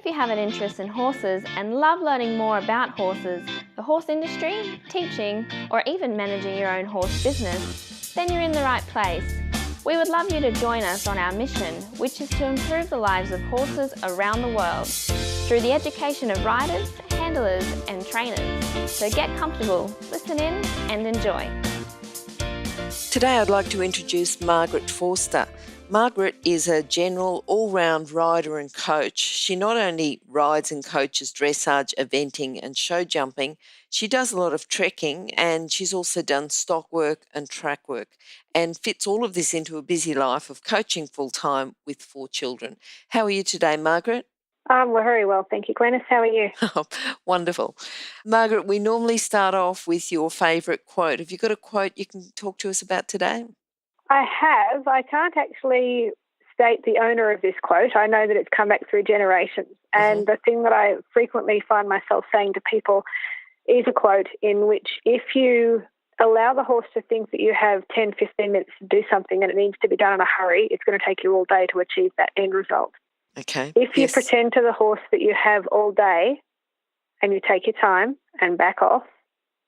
you have an interest in horses and love learning more about horses, the horse industry, teaching, or even managing your own horse business, then you're in the right place. We would love you to join us on our mission, which is to improve the lives of horses around the world through the education of riders, handlers, and trainers. So get comfortable, listen in, and enjoy. Today I'd like to introduce Margaret Forster. Margaret is a general all-round rider and coach. She not only rides and coaches dressage, eventing and show jumping, she does a lot of trekking, and she's also done stock work and track work and fits all of this into a busy life of coaching full-time with 4 children. How are you today, Margaret? We're very well, thank you, Glenys. How are you? Wonderful. Margaret, we normally start off with your favourite quote. Have you got a quote you can talk to us about today? I have. I can't actually state the owner of this quote. I know that it's come back through generations. And the thing that I frequently find myself saying to people is a quote in which if you allow the horse to think that you have 10, 15 minutes to do something and it needs to be done in a hurry, it's going to take you all day to achieve that end result. Okay. If you pretend to the horse that you have all day and you take your time and back off,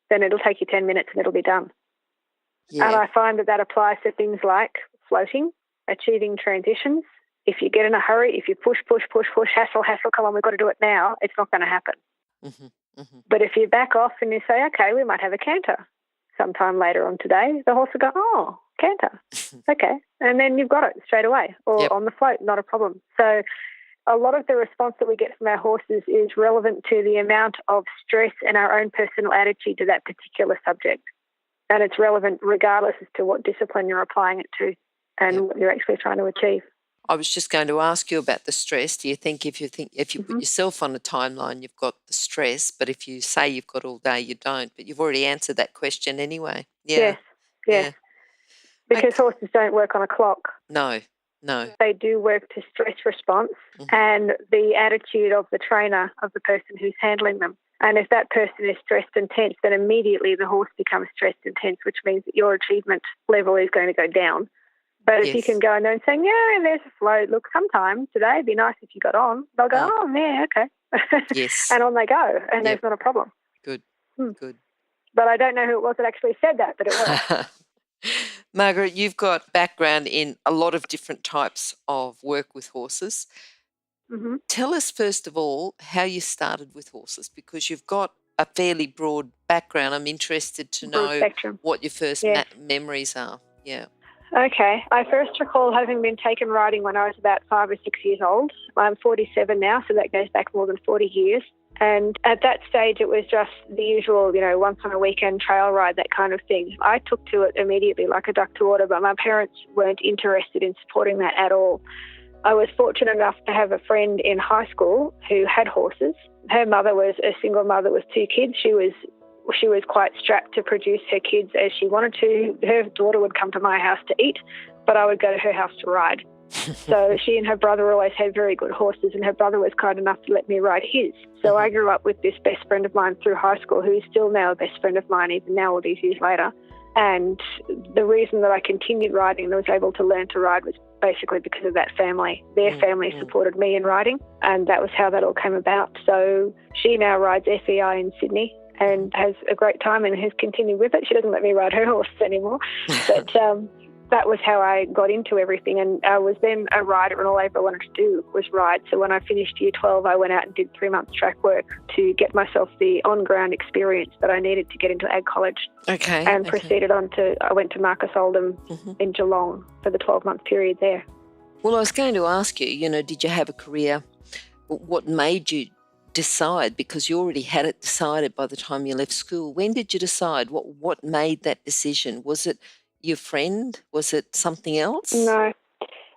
then it'll take you 10 minutes and it'll be done. Yeah. And I find that applies to things like floating, achieving transitions. If you get in a hurry, if you push, hassle, come on, we've got to do it now, it's not going to happen. But if you back off and you say, okay, we might have a canter sometime later on today, the horse will go, oh, canter, okay. And then you've got it straight away, or on the float, not a problem. So a lot of the response that we get from our horses is relevant to the amount of stress and our own personal attitude to that particular subject. And it's relevant regardless as to what discipline you're applying it to and what you're actually trying to achieve. I was just going to ask you about the stress. Do you think if you put yourself on a timeline, you've got the stress, but if you say you've got all day, you don't? But you've already answered that question anyway. Yeah. Yes. Because horses don't work on a clock. No. They do work to stress response and the attitude of the trainer, of the person who's handling them. And if that person is stressed and tense, then immediately the horse becomes stressed and tense, which means that your achievement level is going to go down. But if you can go in there and say, yeah, there's a float, look, sometime today it'd be nice if you got on, they'll go, oh, yeah, okay. Yes. And on they go, and there's not a problem. Good. But I don't know who it was that actually said that, but it was. Margaret, you've got background in a lot of different types of work with horses. Tell us, first of all, how you started with horses, because you've got a fairly broad background. I'm interested to know what your first memories are. Yeah. Okay. I first recall having been taken riding when I was about 5 or 6 years old. I'm 47 now, so that goes back more than 40 years. And at that stage, it was just the usual, once on a weekend trail ride, that kind of thing. I took to it immediately like a duck to water, but my parents weren't interested in supporting that at all. I was fortunate enough to have a friend in high school who had horses. Her mother was a single mother with 2 kids. She was quite strapped to produce her kids as she wanted to. Her daughter would come to my house to eat, but I would go to her house to ride. So she and her brother always had very good horses, and her brother was kind enough to let me ride his. So I grew up with this best friend of mine through high school, who is still now a best friend of mine, even now all these years later. And the reason that I continued riding and was able to learn to ride was basically because of that family. Their family supported me in riding, and that was how that all came about. So she now rides FEI in Sydney and has a great time and has continued with it. She doesn't let me ride her horses anymore. But that was how I got into everything. And I was then a rider, and all I ever wanted to do was ride. So when I finished year 12, I went out and did 3 months track work to get myself the on-ground experience that I needed to get into ag college. Okay. And proceeded on I went to Marcus Oldham in Geelong for the 12-month period there. Well, I was going to ask you, did you have a career? What made you decide? Because you already had it decided by the time you left school. When did you decide? What made that decision? Was it your friend? Was it something else? No.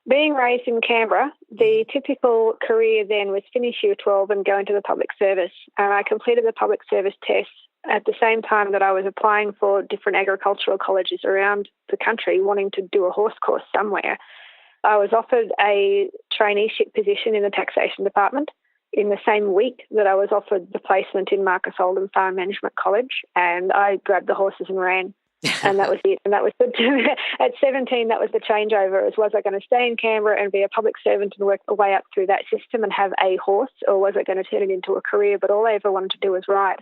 Being raised in Canberra, the typical career then was finish year 12 and go into the public service. And I completed the public service test at the same time that I was applying for different agricultural colleges around the country, wanting to do a horse course somewhere. I was offered a traineeship position in the taxation department in the same week that I was offered the placement in Marcus Oldham Farm Management College, and I grabbed the horses and ran. And that was it. And that was at 17, that was the changeover. Was I going to stay in Canberra and be a public servant and work the way up through that system and have a horse, or was I going to turn it into a career? But all I ever wanted to do was ride.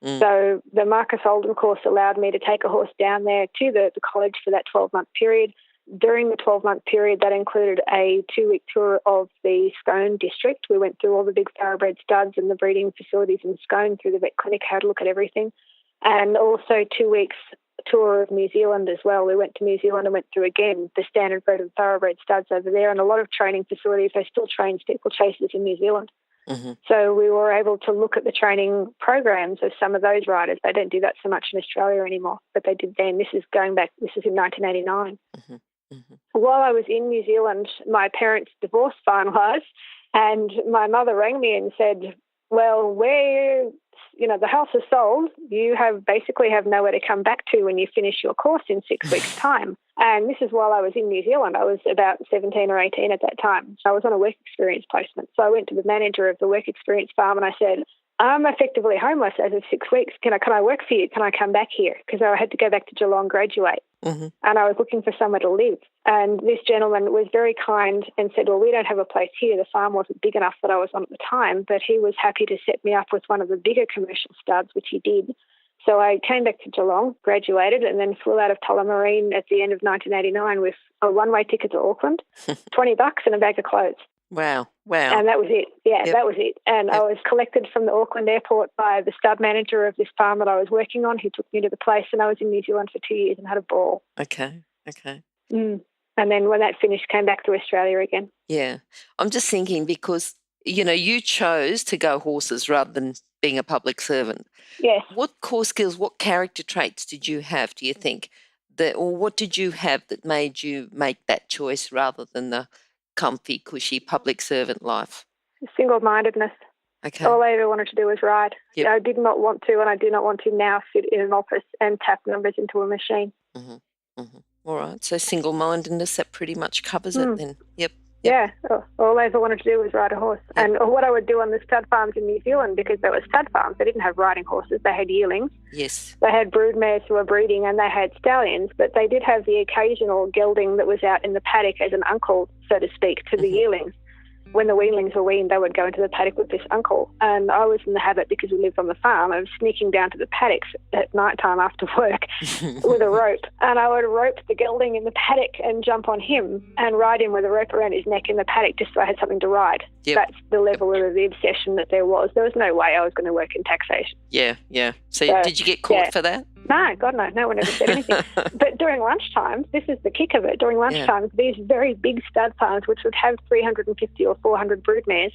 So the Marcus Oldham course allowed me to take a horse down there to the college for that 12-month period. During the 12-month period, that included a 2-week tour of the Scone district. We went through all the big thoroughbred studs and the breeding facilities in Scone, through the vet clinic, had a look at everything. And also 2 weeks tour of New Zealand as well. We went to New Zealand and went through, again, the standard bred and thoroughbred studs over there, and a lot of training facilities. They still train steeplechasers in New Zealand. So we were able to look at the training programs of some of those riders. They don't do that so much in Australia anymore, but they did then. This is in 1989. While I was in New Zealand, my parents' divorce finalised, and my mother rang me and said, well, the house is sold. You basically have nowhere to come back to when you finish your course in 6 weeks' time. And this is while I was in New Zealand. I was about 17 or 18 at that time. So I was on a work experience placement. So I went to the manager of the work experience farm and I said, I'm effectively homeless as of 6 weeks. Can I work for you? Can I come back here? Because I had to go back to Geelong, graduate. And I was looking for somewhere to live. And this gentleman was very kind and said, well, we don't have a place here. The farm wasn't big enough that I was on at the time, but he was happy to set me up with one of the bigger commercial studs, which he did. So I came back to Geelong, graduated, and then flew out of Tullamarine at the end of 1989 with a one-way ticket to Auckland, $20 and a bag of clothes. Wow. And that was it. Yeah, that was it. And I was collected from the Auckland airport by the stud manager of this farm that I was working on. He took me to the place, and I was in New Zealand for 2 years and had a ball. Okay. And then when that finished, came back to Australia again. Yeah. I'm just thinking because, you chose to go horses rather than being a public servant. Yes. What core skills, what character traits did you have, do you think, or what did you have that made you make that choice rather than the comfy, cushy public servant life? Single-mindedness. Okay. All I ever wanted to do was ride. Yep. I did not want to, and I do not want to now sit in an office and tap numbers into a machine. All right. So single-mindedness, that pretty much covers it then. Yep. Yeah. All I ever wanted to do was ride a horse. Yep. And what I would do on the stud farms in New Zealand, because they were stud farms, they didn't have riding horses. They had yearlings. Yes. They had broodmares who were breeding, and they had stallions, but they did have the occasional gelding that was out in the paddock as an uncle, so to speak, to the yearlings. When the weanlings were weaned, they would go into the paddock with this uncle. And I was in the habit, because we lived on the farm, of sneaking down to the paddocks at night time after work with a rope. And I would rope the gelding in the paddock and jump on him and ride him with a rope around his neck in the paddock just so I had something to ride. Yep. That's the level of the obsession that there was. There was no way I was going to work in taxation. Yeah. So did you get caught for that? No, God, no. No one ever said anything. But during lunchtime, this is the kick of it, during lunchtime, these very big stud farms, which would have 350 or 400 broodmares,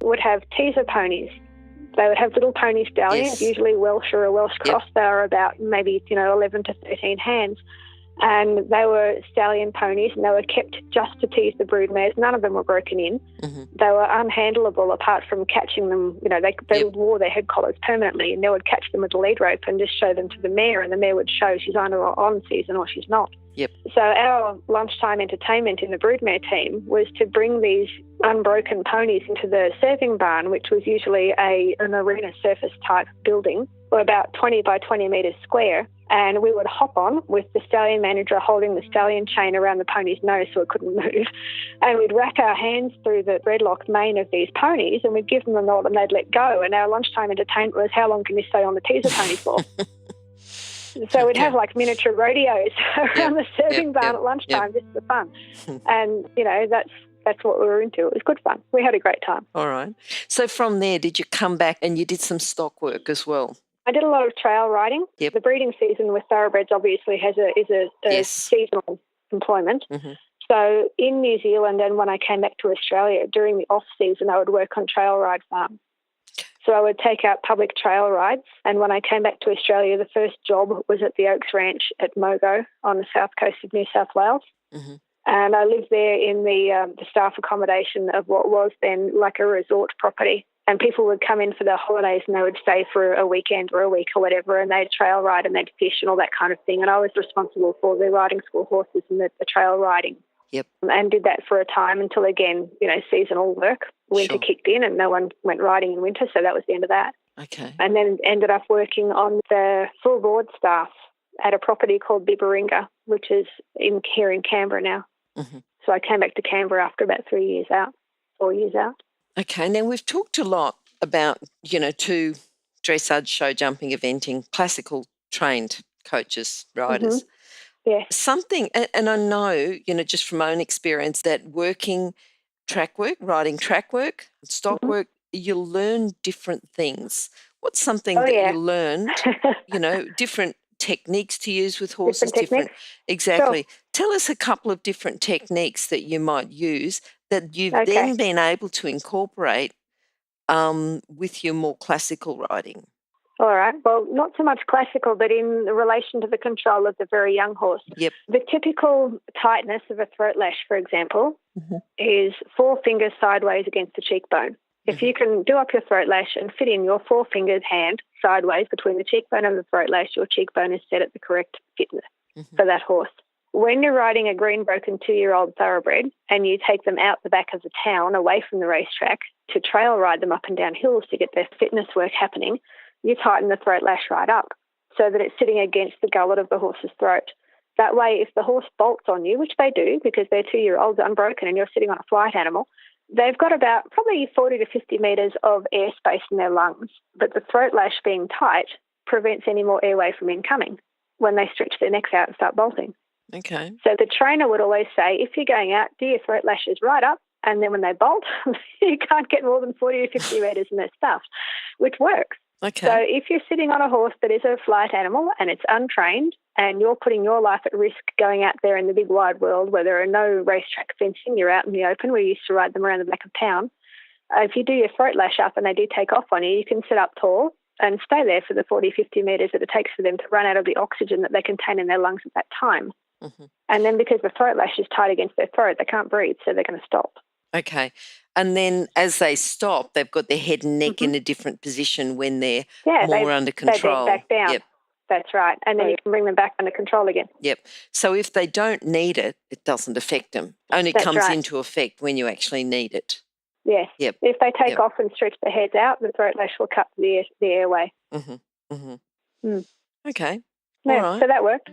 would have teaser ponies. They would have little pony stallions, usually Welsh or a Welsh cross. They were about maybe 11 to 13 hands. And they were stallion ponies, and they were kept just to tease the broodmares. None of them were broken in. They were unhandleable apart from catching them. They wore their head collars permanently, and they would catch them with a lead rope and just show them to the mare, and the mare would show she's either on season or she's not. So our lunchtime entertainment in the broodmare team was to bring these unbroken ponies into the serving barn, which was usually an arena surface type building, or about 20 by 20 metres square. And we would hop on with the stallion manager holding the stallion chain around the pony's nose so it couldn't move. And we'd rack our hands through the breadlocked mane of these ponies, and we'd give them a nod and they'd let go. And our lunchtime entertainment was, how long can you stay on the teaser pony for? So we'd have like miniature rodeos around the serving barn at lunchtime just for fun. And, that's what we were into. It was good fun. We had a great time. All right. So from there, did you come back and you did some stock work as well? I did a lot of trail riding. The breeding season with thoroughbreds obviously is a seasonal employment. So in New Zealand, and when I came back to Australia, during the off-season, I would work on trail ride farms. So I would take out public trail rides, and when I came back to Australia, the first job was at the Oaks Ranch at Mogo on the south coast of New South Wales. And I lived there in the staff accommodation of what was then like a resort property. And people would come in for their holidays and they would stay for a weekend or a week or whatever, and they'd trail ride and they'd fish and all that kind of thing. And I was responsible for the riding school horses and the trail riding. And did that for a time until, again, seasonal work. Winter kicked in and no one went riding in winter, so that was the end of that. Okay. And then ended up working on the full board staff at a property called Bibaringa, which is here in Canberra now. Mm-hmm. So I came back to Canberra after about 4 years out. Okay, now we've talked a lot about, two dressage, show jumping, eventing, classical trained coaches, riders. Yeah. Something, and I know, just from my own experience, that working track work, riding track work, stock work, you'll learn different things. What's something that you learned, different techniques to use with horses? Techniques? Exactly. Sure. Tell us a couple of different techniques that you might use that you've then been able to incorporate with your more classical riding. All right. Well, not so much classical, but in relation to the control of the very young horse. Yep. The typical tightness of a throat lash, for example, is 4 fingers sideways against the cheekbone. If you can do up your throat lash and fit in your 4 fingers hand sideways between the cheekbone and the throat lash, your cheekbone is set at the correct fitness for that horse. When you're riding a green broken 2-year-old thoroughbred and you take them out the back of the town away from the racetrack to trail ride them up and down hills to get their fitness work happening, you tighten the throat lash right up so that it's sitting against the gullet of the horse's throat. That way, if the horse bolts on you, which they do because they're 2-year-olds unbroken and you're sitting on a flight animal, they've got about probably 40 to 50 metres of airspace in their lungs. But the throat lash being tight prevents any more airway from incoming when they stretch their necks out and start bolting. Okay. So the trainer would always say, if you're going out, do your throat lashes right up, and then when they bolt, you can't get more than 40 to 50 metres in their stuff, which works. Okay. So if you're sitting on a horse that is a flight animal and it's untrained and you're putting your life at risk going out there in the big wide world where there are no racetrack fencing, you're out in the open, we used to ride them around the back of town. If you do your throat lash up and they do take off on you, you can sit up tall and stay there for the 40, 50 metres that it takes for them to run out of the oxygen that they contain in their lungs at that time. And then because the throat lash is tight against their throat, they can't breathe, so they're going to stop. Okay. And then as they stop, they've got their head and neck in a different position when they're more under control. They bend back down. Yep. That's right. And then you can bring them back under control again. Yep. So if they don't need it, it doesn't affect them. Only comes into effect when you actually need it. Yes. Yep. If they take off and stretch their heads out, the throat lash will cut the airway. Okay. Yeah, all right. So that worked.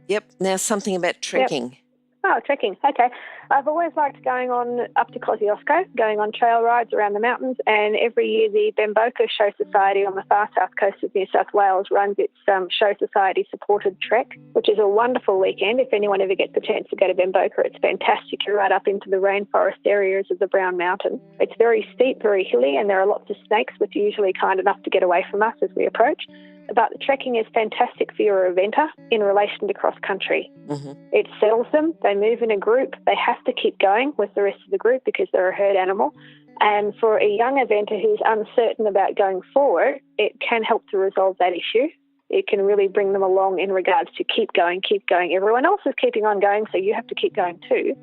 Yep. Now something about trekking. Yep. Oh, trekking. Okay. I've always liked going on up to Kosciuszko, going on trail rides around the mountains, and every year the Bemboka Show Society on the far south coast of New South Wales runs its Show Society supported trek, which is a wonderful weekend. If anyone ever gets the chance to go to Bemboka, it's fantastic. You're right up into the rainforest areas of the Brown Mountain. It's very steep, very hilly, and there are lots of snakes, which are usually kind enough to get away from us as we approach. But the trekking is fantastic for your eventer in relation to cross-country. It settles them. They move in a group. They have to keep going with the rest of the group because they're a herd animal. And for a young eventer who's uncertain about going forward, it can help to resolve that issue. It can really bring them along in regards to keep going. Everyone else is keeping on going, so you have to keep going too.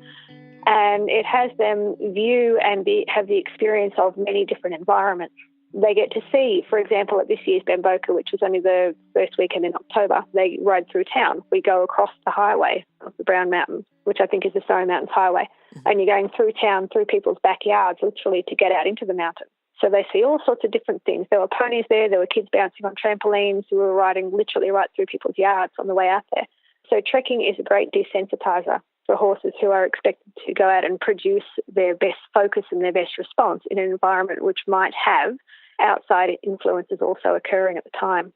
And it has them view and have the experience of many different environments. They get to see, for example, at this year's Bemboka, which was only the first weekend in October, they ride through town. We go across the highway of the Brown Mountain, which I think is the Surrey Mountains Highway, and you're going through town, through people's backyards, literally to get out into the mountain. So they see all sorts of different things. There were ponies there were kids bouncing on trampolines who were riding literally right through people's yards on the way out there. So trekking is a great desensitizer for horses who are expected to go out and produce their best focus and their best response in an environment which might have outside influences also occurring at the time.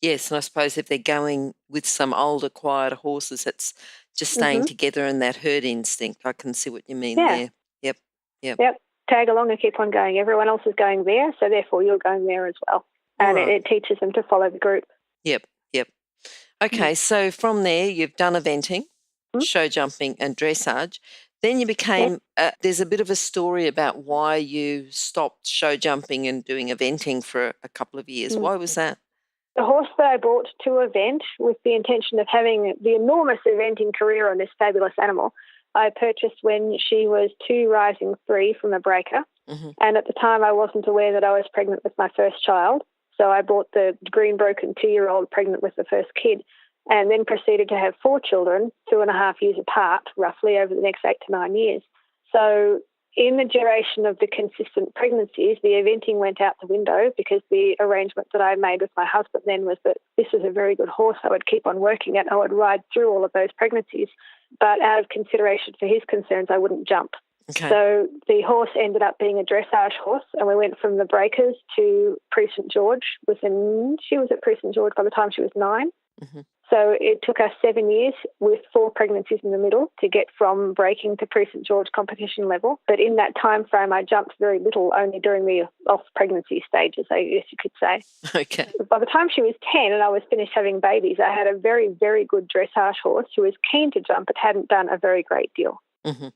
Yes, and I suppose if they're going with some older, quieter horses, it's just staying together in that herd instinct. I can see what you mean there. Yep. Tag along and keep on going. Everyone else is going there, so therefore you're going there as well. And it teaches them to follow the group. Yep. Okay, so from there you've done eventing, show jumping and dressage. Then you became, there's a bit of a story about why you stopped show jumping and doing eventing for a couple of years. Why was that? The horse that I bought to event with the intention of having the enormous eventing career on this fabulous animal, I purchased when she was 2 rising 3 from a breaker. And at the time I wasn't aware that I was pregnant with my first child. So I bought the green broken 2-year-old pregnant with the first kid, and then proceeded to have 4 children, 2.5 years apart, roughly over the next 8 to 9 years. So in the duration of the consistent pregnancies, the eventing went out the window because the arrangement that I made with my husband then was that this was a very good horse. I would keep on working it. I would ride through all of those pregnancies. But out of consideration for his concerns, I wouldn't jump. Okay. So the horse ended up being a dressage horse, and we went from the breakers to Prix St George. She was at Prix St George by the time she was 9. Mm-hmm. So it took us 7 years with 4 pregnancies in the middle to get from breaking to Prix St George competition level. But in that time frame, I jumped very little, only during the off-pregnancy stages, I guess you could say. Okay. By the time she was 10 and I was finished having babies, I had a very, very good dressage horse who was keen to jump but hadn't done a very great deal. Mm-hmm.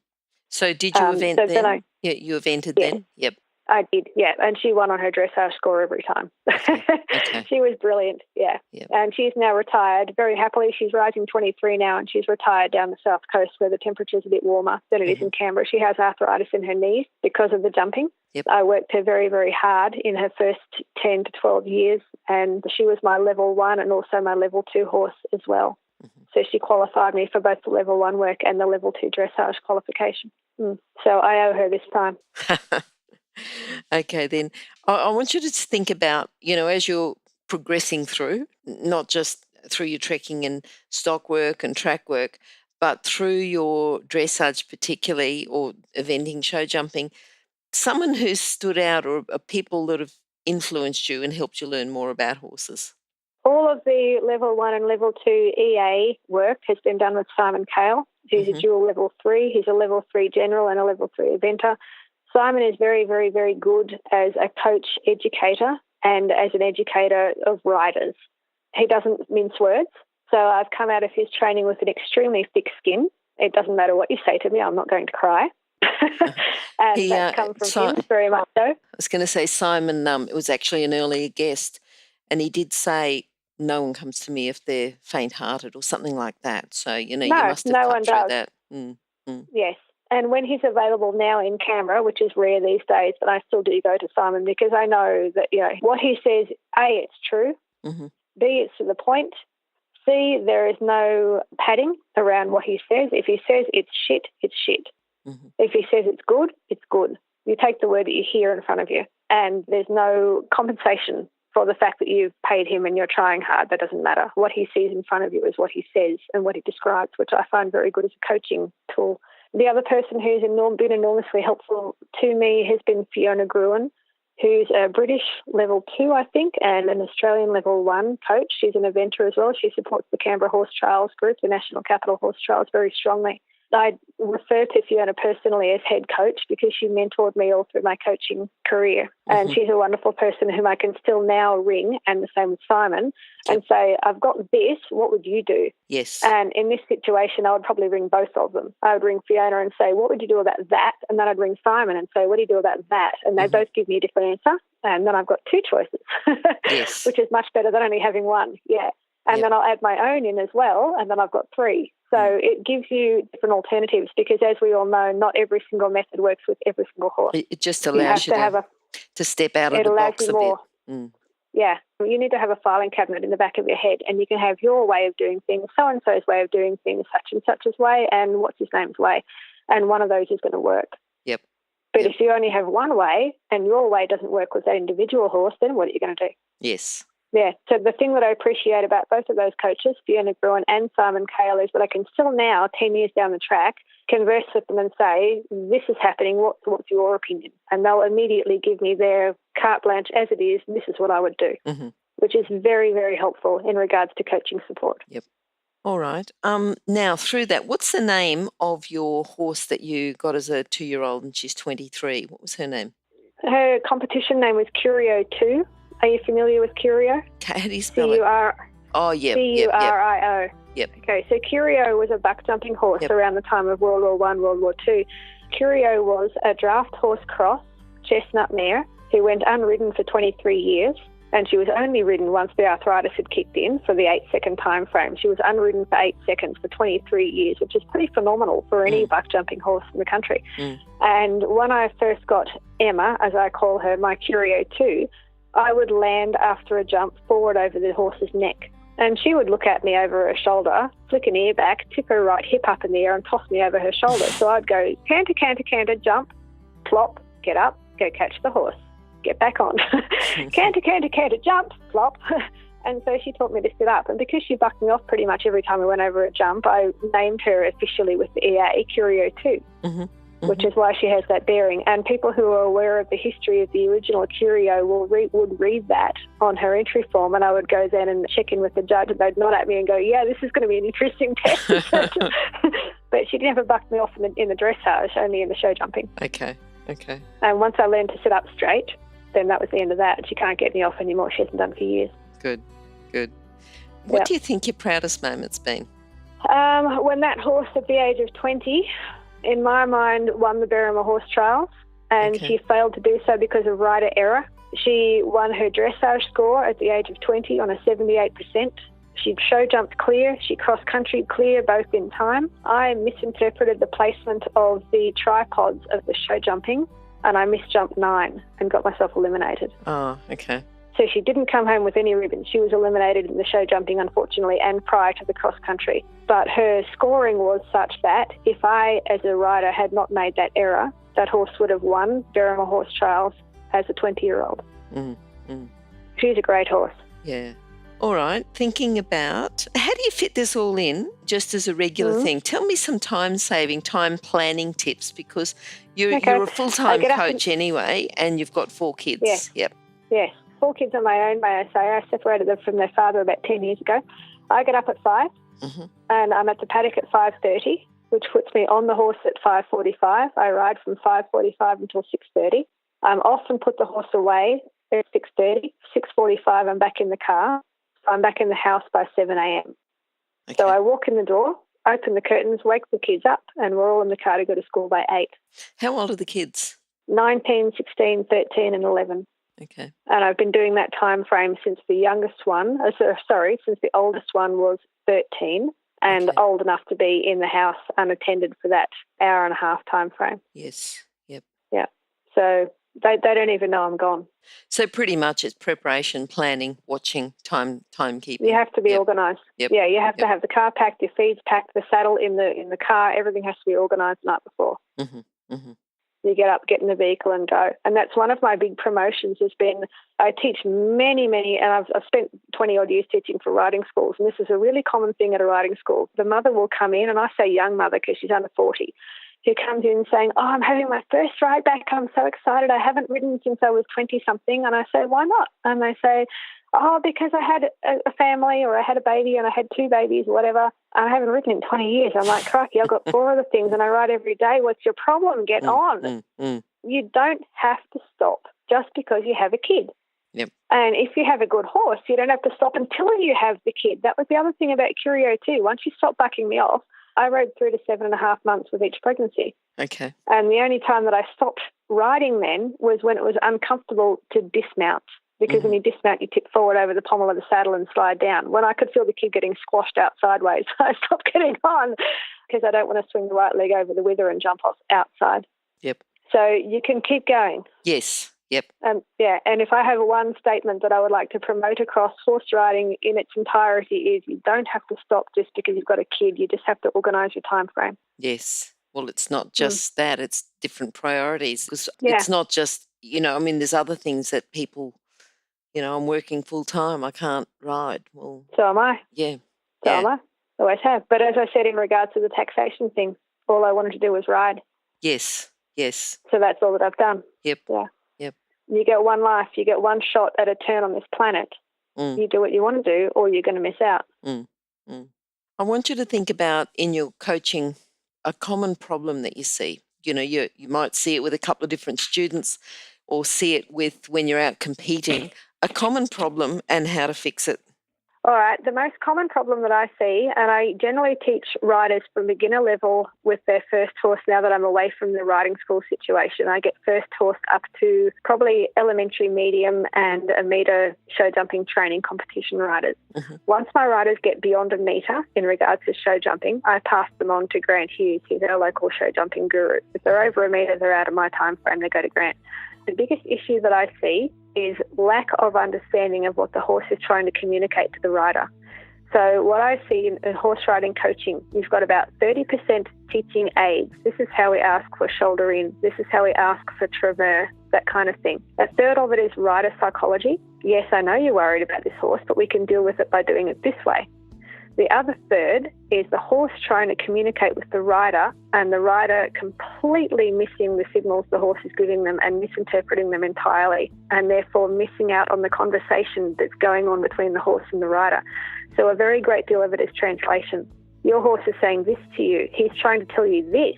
So did you event then? Yeah, you evented then? Yep. I did, yeah, and she won on her dressage score every time. Okay. She was brilliant, yeah. Yep. And she's now retired very happily. She's rising 23 now, and she's retired down the south coast where the temperature's a bit warmer than it is in Canberra. She has arthritis in her knees because of the jumping. Yep. I worked her very, very hard in her first 10 to 12 years, and she was my level 1 and also my level 2 horse as well. Mm-hmm. So she qualified me for both the level 1 work and the level 2 dressage qualification. So I owe her this time. Okay, then I want you to think about, as you're progressing through, not just through your trekking and stock work and track work, but through your dressage particularly, or eventing, show jumping, someone who's stood out or people that have influenced you and helped you learn more about horses. All of the level 1 and level 2 EA work has been done with Simon Cale, who's a dual level 3. He's a level 3 general and a level 3 eventer. Simon is very, very, very good as a coach educator and as an educator of riders. He doesn't mince words. So I've come out of his training with an extremely thick skin. It doesn't matter what you say to me, I'm not going to cry. And that's come from him very much so. I was going to say Simon, it was actually an earlier guest, and he did say, no one comes to me if they're faint-hearted or something like that. So, you must have cut through that. Yes. And when he's available now in Canberra, which is rare these days, but I still do go to Simon because I know that, what he says, A, it's true, B, it's to the point, C, there is no padding around what he says. If he says it's shit, it's shit. If he says it's good, it's good. You take the word that you hear in front of you, and there's no compensation for the fact that you've paid him and you're trying hard. That doesn't matter. What he sees in front of you is what he says and what he describes, which I find very good as a coaching tool. The other person who's been enormously helpful to me has been Fiona Gruen, who's a British level 2, I think, and an Australian level 1 coach. She's an eventer as well. She supports the Canberra Horse Trials Group, the National Capital Horse Trials, very strongly. I refer to Fiona personally as head coach because she mentored me all through my coaching career. And she's a wonderful person whom I can still now ring, and the same with Simon, and say, I've got this, what would you do? Yes. And in this situation, I would probably ring both of them. I would ring Fiona and say, what would you do about that? And then I'd ring Simon and say, what do you do about that? And they both give me a different answer. And then I've got 2 choices, yes. which is much better than only having 1. Yeah. And then I'll add my own in as well, and then I've got 3. So it gives you different alternatives because, as we all know, not every single method works with every single horse. It just allows you to step out of the box a bit. Yeah. You need to have a filing cabinet in the back of your head, and you can have your way of doing things, so-and-so's way of doing things, such and such's way, and what's his name's way. And one of those is going to work. Yep. But if you only have one way and your way doesn't work with that individual horse, then what are you going to do? Yes. Yeah, so the thing that I appreciate about both of those coaches, Fiona Gruen and Simon Cale, is that I can still now, 10 years down the track, converse with them and say, this is happening, what's your opinion? And they'll immediately give me their carte blanche as it is, this is what I would do, which is very, very helpful in regards to coaching support. Yep. All right. Now, through that, what's the name of your horse that you got as a 2-year-old and she's 23? What was her name? Her competition name was Curio 2. Are you familiar with Curio? How do you spell it? Oh, yeah. Curio. Yep. Okay, so Curio was a buck jumping horse around the time of World War I, World War II. Curio was a draft horse cross chestnut mare who went unridden for 23 years, and she was only ridden once the arthritis had kicked in for the 8-second time frame. She was unridden for 8 seconds for 23 years, which is pretty phenomenal for any buck jumping horse in the country. And when I first got Emma, as I call her, my Curio 2, I would land after a jump forward over the horse's neck. And she would look at me over her shoulder, flick an ear back, tip her right hip up in the air and toss me over her shoulder. So I'd go, canter, canter, canter, jump. plop, get up, go catch the horse, get back on. Canter, canter, canter, jump, plop. And so she taught me to sit up. And because she bucked me off pretty much every time we went over a jump, I named her officially with the EA Curio 2, which is why she has that bearing. And people who are aware of the history of the original Curio would read that on her entry form, and I would go then and check in with the judge, and they'd nod at me and go, yeah, this is going to be an interesting test. But she never bucked me off in the dressage, only in the show jumping. Okay. And once I learned to sit up straight, then that was the end of that. She can't get me off anymore. She hasn't done for years. Good. What do you think your proudest moment's been? When that horse at the age of 20, in my mind, won the Berrima Horse Trials, and she failed to do so because of rider error. She won her dressage score at the age of 20 on a 78%. She show jumped clear, she cross country clear, both in time. I misinterpreted the placement of the tripods of the show jumping, and I misjumped 9 and got myself eliminated. Oh, okay. So she didn't come home with any ribbons. She was eliminated in the show jumping, unfortunately, and prior to the cross country. But her scoring was such that if I, as a rider, had not made that error, that horse would have won Berrima Horse Trials as a 20-year-old. She's a great horse. Yeah. All right. Thinking about how do you fit this all in just as a regular thing? Tell me some time-saving, time planning tips, because you're a full-time coach anyway, and you've got 4 kids. Yeah. Yep. Yes. 4 kids on my own, may I say. I separated them from their father about 10 years ago. I get up at 5 and I'm at the paddock at 5:30, which puts me on the horse at 5:45. I ride from 5:45 until 6:30. I'm off and put the horse away at 6:30. 6:45, I'm back in the car. I'm back in the house by 7 a.m. Okay. So I walk in the door, open the curtains, wake the kids up, and we're all in the car to go to school by 8. How old are the kids? 19, 16, 13 and 11. Okay. And I've been doing that time frame since the since the oldest one was 13 and old enough to be in the house unattended for that hour and a half time frame. Yes. Yep. Yeah. So they don't even know I'm gone. So pretty much it's preparation, planning, watching, timekeeping. You have to be organised. Yep. Yeah, you have to have the car packed, your feeds packed, the saddle in the car. Everything has to be organised the night before. You get up, get in the vehicle and go. And that's one of my big promotions has been, I teach many, and I've spent 20-odd years teaching for riding schools, and this is a really common thing at a riding school. The mother will come in, and I say young mother because she's under 40, who comes in saying, oh, I'm having my first ride back. I'm so excited. I haven't ridden since I was 20-something. And I say, why not? And they say, oh, because I had a family or I had a baby and I had 2 babies or whatever. I haven't ridden in 20 years. I'm like, crikey, I've got 4 other things and I ride every day. What's your problem? Get on. You don't have to stop just because you have a kid. Yep. And if you have a good horse, you don't have to stop until you have the kid. That was the other thing about Curio too. Once you stop bucking me off, I rode 3 to 7.5 months with each pregnancy. Okay. And the only time that I stopped riding then was when it was uncomfortable to dismount. Because when you dismount, you tip forward over the pommel of the saddle and slide down. When I could feel the kid getting squashed out sideways, I stopped getting on because I don't want to swing the right leg over the wither and jump off outside. Yep. So you can keep going. Yes. Yep. And if I have one statement that I would like to promote across horse riding in its entirety is you don't have to stop just because you've got a kid. You just have to organise your time frame. Yes. Well, it's not just that. It's different priorities. It's not just, there's other things that people... I'm working full time. I can't ride. Well, so am I. Yeah. So am I. Always have. But as I said in regards to the taxation thing, all I wanted to do was ride. Yes. So that's all that I've done. Yep. Yeah. Yep. You get one life. You get one shot at a turn on this planet. You do what you want to do or you're going to miss out. I want you to think about in your coaching a common problem that you see. You might see it with a couple of different students or see it with when you're out competing. A common problem and how to fix it. All right. The most common problem that I see, and I generally teach riders from beginner level with their first horse now that I'm away from the riding school situation. I get first horse up to probably elementary, medium and a metre show jumping training competition riders. Once my riders get beyond a metre in regards to show jumping, I pass them on to Grant Hughes, who's our local show jumping guru. If they're over a metre, they're out of my time frame, they go to Grant. The biggest issue that I see is lack of understanding of what the horse is trying to communicate to the rider. So what I see in horse riding coaching, you've got about 30% teaching aids. This is how we ask for shoulder in. This is how we ask for traverse, that kind of thing. A third of it is rider psychology. Yes, I know you're worried about this horse, but we can deal with it by doing it this way. The other third is the horse trying to communicate with the rider and the rider completely missing the signals the horse is giving them and misinterpreting them entirely, and therefore missing out on the conversation that's going on between the horse and the rider. So a very great deal of it is translation. Your horse is saying this to you. He's trying to tell you this.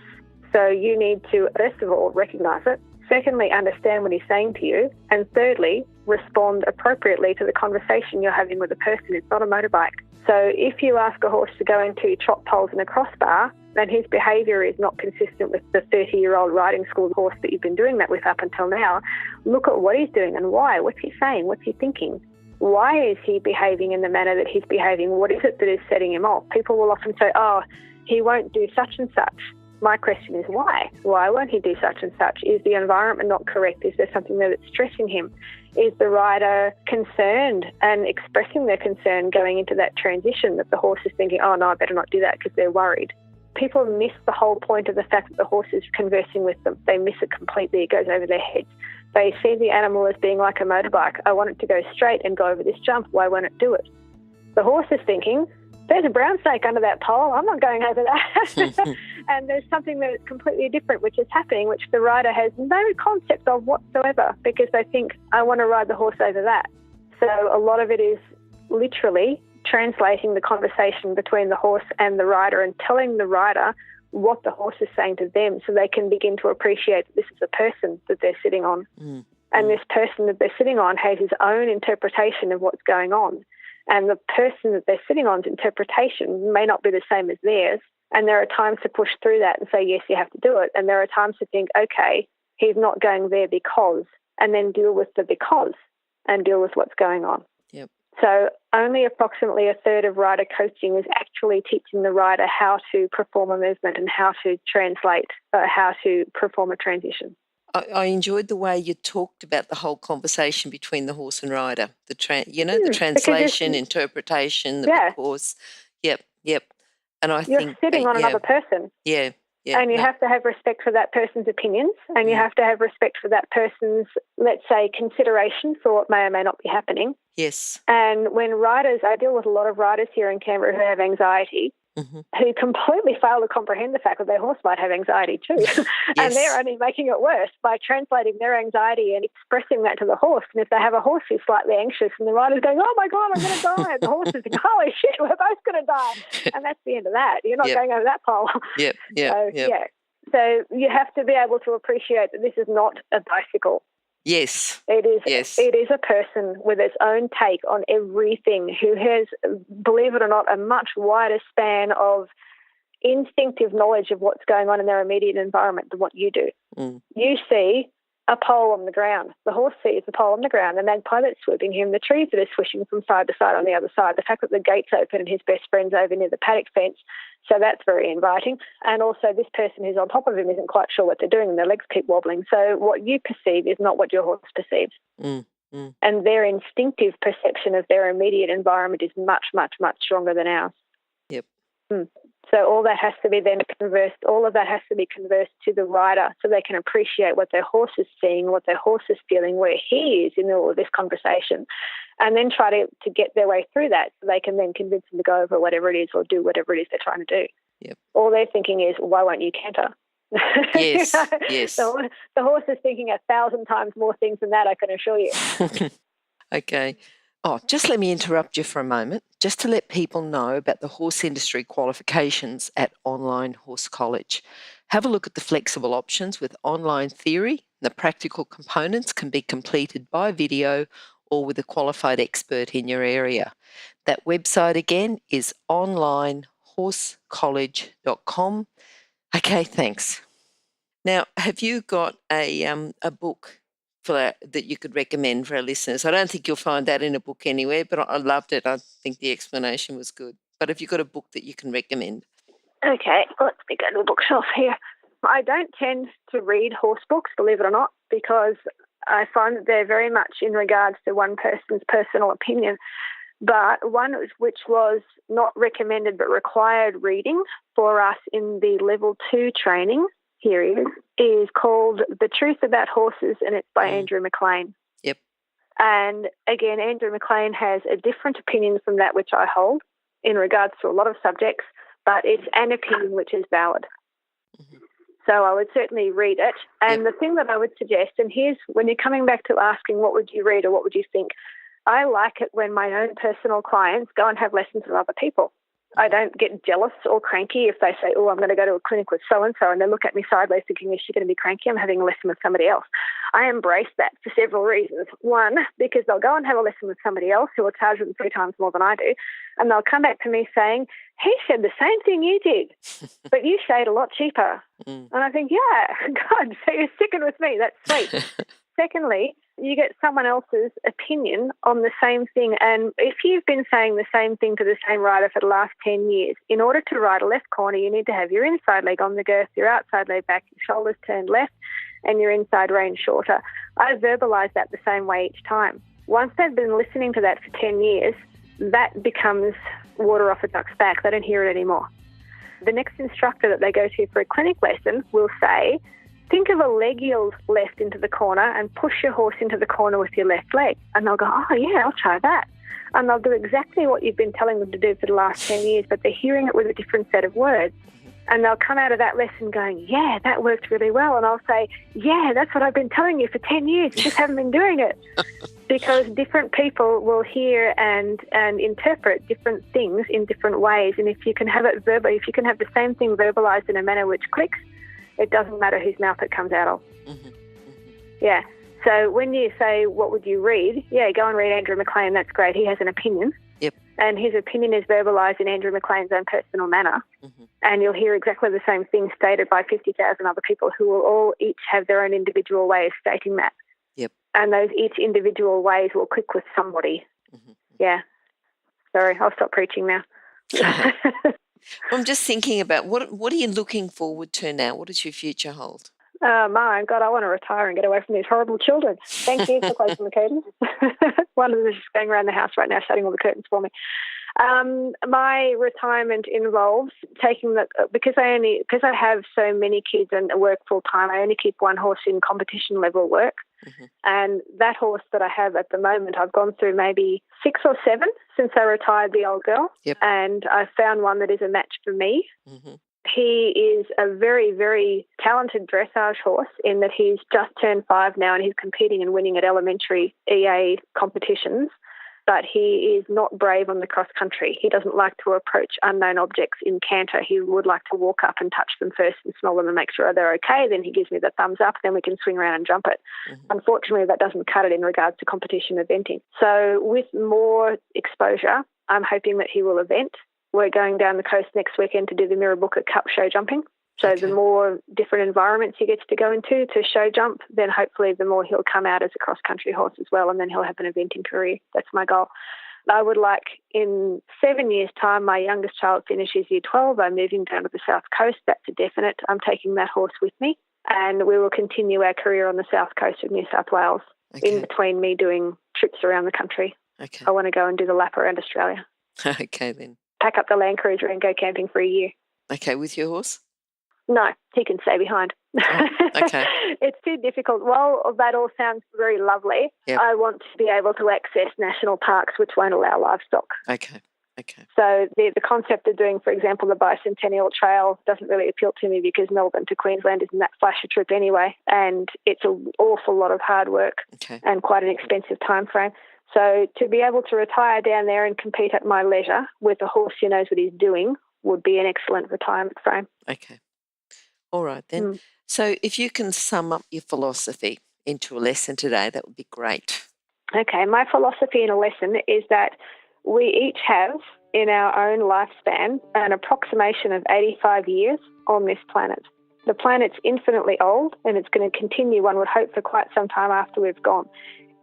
So you need to, first of all, recognise it. Secondly, understand what he's saying to you. And thirdly, respond appropriately to the conversation you're having with the person. It's not a motorbike. So if you ask a horse to go into trot poles and a crossbar, and his behaviour is not consistent with the 30-year-old riding school horse that you've been doing that with up until now, look at what he's doing and why. What's he saying? What's he thinking? Why is he behaving in the manner that he's behaving? What is it that is setting him off? People will often say, oh, he won't do such and such. My question is why? Why won't he do such and such? Is the environment not correct? Is there something there that's stressing him? Is the rider concerned and expressing their concern going into that transition that the horse is thinking, oh, no, I better not do that because they're worried? People miss the whole point of the fact that the horse is conversing with them. They miss it completely. It goes over their heads. They see the animal as being like a motorbike. I want it to go straight and go over this jump. Why won't it do it? The horse is thinking, there's a brown snake under that pole. I'm not going over that. And there's something that is completely different which is happening, which the rider has no concept of whatsoever because they think, I want to ride the horse over that. So a lot of it is literally translating the conversation between the horse and the rider and telling the rider what the horse is saying to them so they can begin to appreciate that this is a person that they're sitting on. And this person that they're sitting on has his own interpretation of what's going on. And the person that they're sitting on's interpretation may not be the same as theirs. And there are times to push through that and say, yes, you have to do it. And there are times to think, okay, he's not going there because, and then deal with the because and deal with what's going on. Yep. So only approximately a third of rider coaching is actually teaching the rider how to perform a movement and how to translate, how to perform a transition. I enjoyed the way you talked about the whole conversation between the horse and rider, the translation, interpretation, the because. Yep. And I you're think sitting on another person. Yeah. And you have to have respect for that person's opinions and you have to have respect for that person's, let's say, consideration for what may or may not be happening. Yes. And when riders, I deal with a lot of riders here in Canberra who have anxiety, who completely fail to comprehend the fact that their horse might have anxiety too. And they're only making it worse by translating their anxiety and expressing that to the horse. And if they have a horse who's slightly anxious and the rider's going, oh my God, I'm going to die, and the horse is going, holy shit, we're both going to die. And that's the end of that. You're not going over that pole. So you have to be able to appreciate that this is not a bicycle. Yes. It is a person with its own take on everything who has, believe it or not, a much wider span of instinctive knowledge of what's going on in their immediate environment than what you do. You see a pole on the ground. The horse sees the pole on the ground, the magpie that's swooping him, the trees that are swishing from side to side on the other side, the fact that the gate's open and his best friend's over near the paddock fence. So that's very inviting. And also this person who's on top of him isn't quite sure what they're doing and their legs keep wobbling. So what you perceive is not what your horse perceives. And their instinctive perception of their immediate environment is much, much, much stronger than ours. Yep. So all that has to be then conversed, all of that has to be conversed to the rider so they can appreciate what their horse is seeing, what their horse is feeling, where he is in all of this conversation, and then try to get their way through that so they can then convince them to go over whatever it is or do whatever it is they're trying to do. Yep. All they're thinking is, why won't you canter? Yes, yes. The horse is thinking 1,000 times more things than that, I can assure you. Okay. Oh, just let me interrupt you for a moment, just to let people know about the horse industry qualifications at Online Horse College. Have a look at the flexible options with online theory. The practical components can be completed by video or with a qualified expert in your area. That website again is onlinehorsecollege.com. Okay, thanks. Now, have you got a book that you could recommend for our listeners? I don't think you'll find that in a book anywhere, but I loved it. I think the explanation was good. But have you got a book that you can recommend? Okay, let me go to the bookshelf here. I don't tend to read horse books, believe it or not, because I find that they're very much in regards to one person's personal opinion. But one which was not recommended but required reading for us in the level 2 training here is called The Truth About Horses, and it's by Andrew McLean. Yep. And again, Andrew McLean has a different opinion from that which I hold in regards to a lot of subjects, but it's an opinion which is valid. So I would certainly read it. And the thing that I would suggest, and here's when you're coming back to asking what would you read or what would you think, I like it when my own personal clients go and have lessons with other people. I don't get jealous or cranky if they say, oh, I'm going to go to a clinic with so-and-so, and they look at me sideways thinking, is she going to be cranky? I'm having a lesson with somebody else. I embrace that for several reasons. One, because they'll go and have a lesson with somebody else who will charge them 3 times more than I do, and they'll come back to me saying, he said the same thing you did, but you say it a lot cheaper. And I think, yeah, God, so you're sticking with me. That's sweet. Secondly, you get someone else's opinion on the same thing. And if you've been saying the same thing to the same rider for the last 10 years, in order to ride a left corner, you need to have your inside leg on the girth, your outside leg back, your shoulders turned left, and your inside rein shorter. I verbalise that the same way each time. Once they've been listening to that for 10 years, that becomes water off a duck's back. They don't hear it anymore. The next instructor that they go to for a clinic lesson will say, think of a leg you'll left into the corner and push your horse into the corner with your left leg. And they'll go, oh, yeah, I'll try that. And they'll do exactly what you've been telling them to do for the last 10 years, but they're hearing it with a different set of words. And they'll come out of that lesson going, yeah, that worked really well. And I'll say, yeah, that's what I've been telling you for 10 years. You just haven't been doing it. Because different people will hear and interpret different things in different ways. And if you can have it if you can have the same thing verbalized in a manner which clicks, it doesn't matter whose mouth it comes out of. Yeah. So when you say, what would you read? Yeah, go and read Andrew McLean. That's great. He has an opinion. Yep. And his opinion is verbalised in Andrew McLean's own personal manner. And you'll hear exactly the same thing stated by 50,000 other people who will all each have their own individual way of stating that. Yep. And those each individual ways will click with somebody. Yeah. Sorry, I'll stop preaching now. I'm just thinking about what are you looking forward to now? What does your future hold? My God, I want to retire and get away from these horrible children. Thank you for closing the curtains. One of them is just going around the house right now, shutting all the curtains for me. My retirement involves taking because I have so many kids and work full time, I only keep one horse in competition level work. And that horse that I have at the moment, I've gone through maybe 6 or 7 since I retired the old girl. And I found one that is a match for me. He is a very, very talented dressage horse in that he's just turned 5 now and he's competing and winning at elementary EA competitions. But he is not brave on the cross country. He doesn't like to approach unknown objects in canter. He would like to walk up and touch them first and smell them and make sure they're okay. Then he gives me the thumbs up. Then we can swing around and jump it. Unfortunately, that doesn't cut it in regards to competition eventing. So with more exposure, I'm hoping that he will event. We're going down the coast next weekend to do the Mirrabooka Cup show jumping. So the more different environments he gets to go into to show jump, then hopefully the more he'll come out as a cross-country horse as well, and then he'll have an eventing career. That's my goal. I would like in 7 years' time, my youngest child finishes year 12. I'm moving down to the south coast. That's a definite. I'm taking that horse with me, and we will continue our career on the south coast of New South Wales in between me doing trips around the country. I want to go and do the lap around Australia. Okay, then. Pack up the Land Cruiser and go camping for a year. Okay, with your horse? No, he can stay behind. Oh, okay. It's too difficult. While that all sounds very lovely, I want to be able to access national parks which won't allow livestock. Okay. So the concept of doing, for example, the Bicentennial Trail doesn't really appeal to me because Melbourne to Queensland isn't that flash a trip anyway, and it's an awful lot of hard work and quite an expensive time frame. So to be able to retire down there and compete at my leisure with a horse who knows what he's doing would be an excellent retirement frame. Okay. All right then. So if you can sum up your philosophy into a lesson today, that would be great. Okay. My philosophy in a lesson is that we each have in our own lifespan an approximation of 85 years on this planet. The planet's infinitely old and it's going to continue, one would hope, for quite some time after we've gone.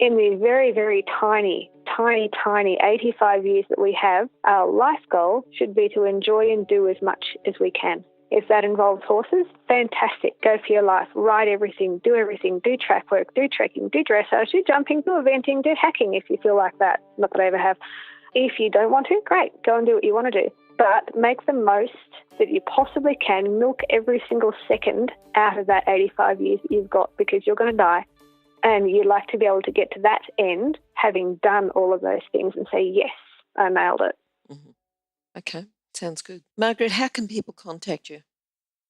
In these very, very tiny 85 years that we have, our life goal should be to enjoy and do as much as we can. If that involves horses, fantastic. Go for your life. Ride everything. Do track work, do trekking, do dressage, do jumping, do eventing, do hacking if you feel like that. Not that I ever have. If you don't want to, great, go and do what you want to do. But make the most that you possibly can, milk every single second out of that 85 years that you've got, because you're going to die. And you'd like to be able to get to that end, having done all of those things, and say, yes, I nailed it. Mm-hmm. Okay, sounds good. Margaret, how can people contact you?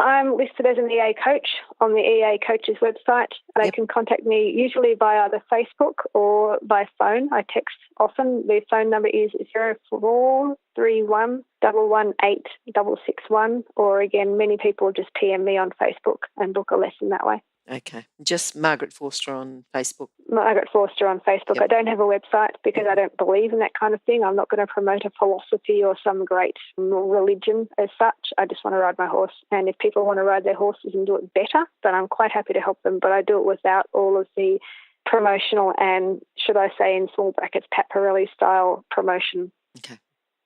I'm listed as an EA coach on the EA Coaches website. They can contact me usually by either Facebook or by phone. I text often. The phone number is 0431 118 661, or again, many people just PM me on Facebook and book a lesson that way. Okay. Just Margaret Forster on Facebook. Margaret Forster on Facebook. Yep. I don't have a website because I don't believe in that kind of thing. I'm not going to promote a philosophy or some great religion as such. I just want to ride my horse. And if people want to ride their horses and do it better, then I'm quite happy to help them. But I do it without all of the promotional and, should I say in small brackets, Pat Pirelli style promotion. Okay.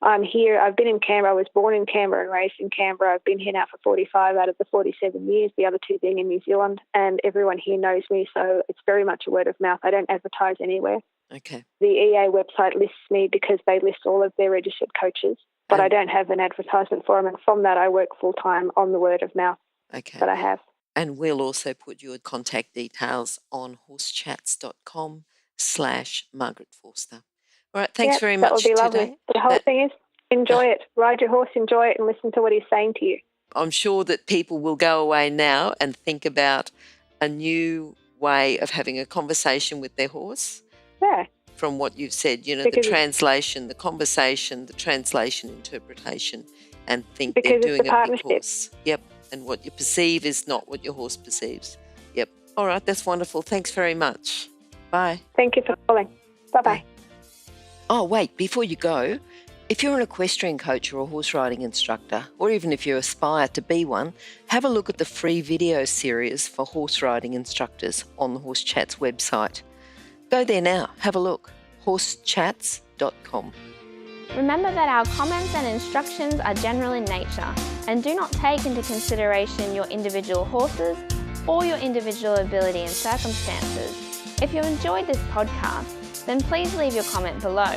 I'm here. I've been in Canberra. I was born in Canberra and raised in Canberra. I've been here now for 45 out of the 47 years, the other 2 being in New Zealand, and everyone here knows me, so it's very much a word of mouth. I don't advertise anywhere. Okay. The EA website lists me because they list all of their registered coaches, but I don't have an advertisement for them, and from that I work full-time on the word of mouth that I have. And we'll also put your contact details on horsechats.com/Margaret Forster. All right, thanks very much. That would be lovely. Today. The whole thing is enjoy it. Ride your horse, enjoy it, and listen to what he's saying to you. I'm sure that people will go away now and think about a new way of having a conversation with their horse. Yeah. From what you've said, you know, because the translation, the conversation, the translation, interpretation, and think because they're doing it's a a big partnership. horse. Yep. And what you perceive is not what your horse perceives. Yep. All right, that's wonderful. Thanks very much. Bye. Thank you for calling. Bye-bye. Bye. Oh, wait, before you go, if you're an equestrian coach or a horse riding instructor, or even if you aspire to be one, have a look at the free video series for horse riding instructors on the Horse Chats website. Go there now, have a look, horsechats.com. Remember that our comments and instructions are general in nature and do not take into consideration your individual horses or your individual ability and circumstances. If you enjoyed this podcast, then please leave your comment below.